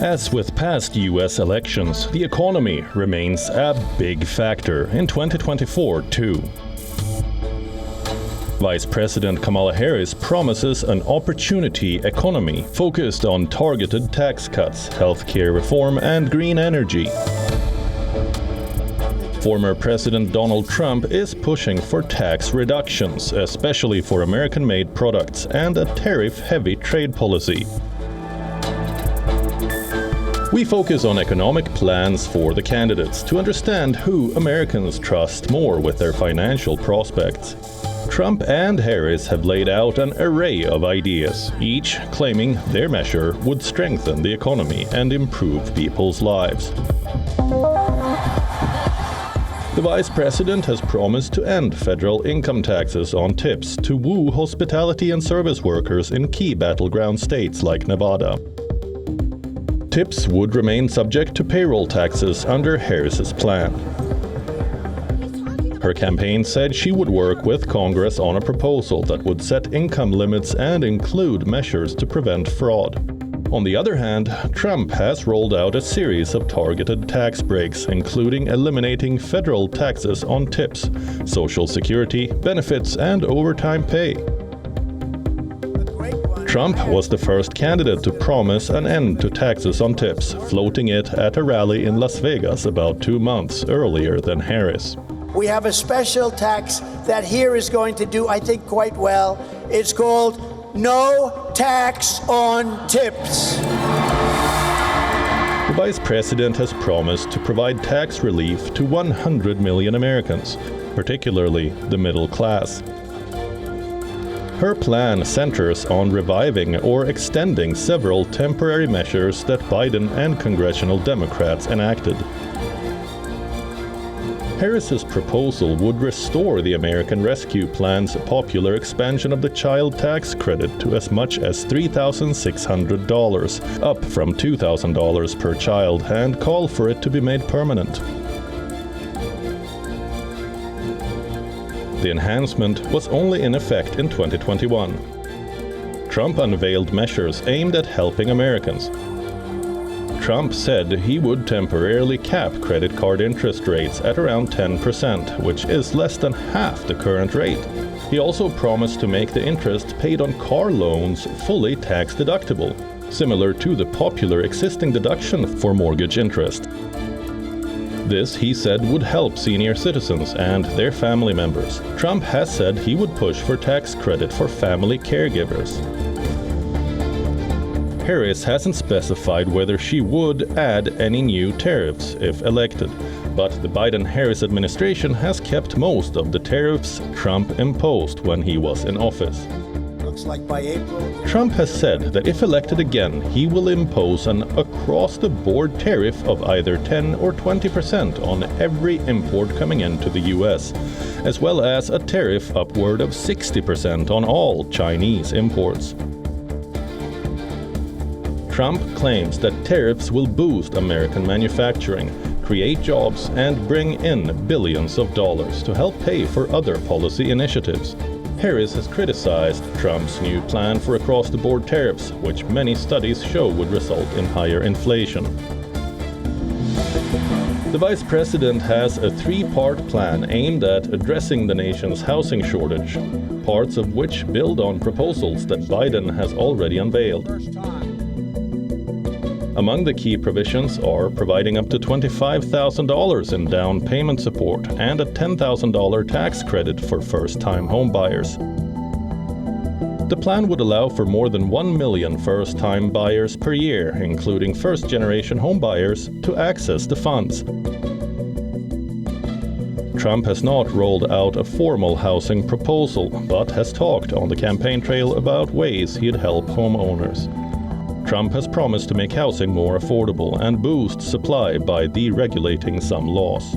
As with past US elections, the economy remains a big factor in 2024 too. Vice President Kamala Harris promises an opportunity economy focused on targeted tax cuts, healthcare reform, and green energy. Former President Donald Trump is pushing for tax reductions, especially for American-made products, and a tariff-heavy trade policy. We focus on economic plans for the candidates to understand who Americans trust more with their financial prospects. Trump and Harris have laid out an array of ideas, each claiming their measure would strengthen the economy and improve people's lives. The vice president has promised to end federal income taxes on tips to woo hospitality and service workers in key battleground states like Nevada. Tips would remain subject to payroll taxes under Harris's plan. Her campaign said she would work with Congress on a proposal that would set income limits and include measures to prevent fraud. On the other hand, Trump has rolled out a series of targeted tax breaks, including eliminating federal taxes on tips, Social Security, benefits, and overtime pay. Trump was the first candidate to promise an end to taxes on tips, floating it at a rally in Las Vegas about 2 months earlier than Harris. We have a special tax that here is going to do, I think, quite well. It's called No Tax on Tips. The vice president has promised to provide tax relief to 100 million Americans, particularly the middle class. Her plan centers on reviving or extending several temporary measures that Biden and congressional Democrats enacted. Harris's proposal would restore the American Rescue Plan's popular expansion of the child tax credit to as much as $3,600, up from $2,000 per child, and call for it to be made permanent. The enhancement was only in effect in 2021. Trump unveiled measures aimed at helping Americans. Trump said he would temporarily cap credit card interest rates at around 10%, which is less than half the current rate. He also promised to make the interest paid on car loans fully tax-deductible, similar to the popular existing deduction for mortgage interest. This, he said, would help senior citizens and their family members. Trump has said he would push for tax credit for family caregivers. Harris hasn't specified whether she would add any new tariffs if elected, but the Biden-Harris administration has kept most of the tariffs Trump imposed when he was in office. Looks like by April. Trump has said that if elected again, he will impose an across-the-board tariff of either 10 or 20% on every import coming into the US, as well as a tariff upward of 60% on all Chinese imports. Trump claims that tariffs will boost American manufacturing, create jobs, and bring in billions of dollars to help pay for other policy initiatives. Harris has criticized Trump's new plan for across-the-board tariffs, which many studies show would result in higher inflation. The vice president has a three-part plan aimed at addressing the nation's housing shortage, parts of which build on proposals that Biden has already unveiled. Among the key provisions are providing up to $25,000 in down payment support and a $10,000 tax credit for first-time homebuyers. The plan would allow for more than 1 million first-time buyers per year, including first-generation homebuyers, to access the funds. Trump has not rolled out a formal housing proposal, but has talked on the campaign trail about ways he'd help homeowners. Trump has promised to make housing more affordable and boost supply by deregulating some laws.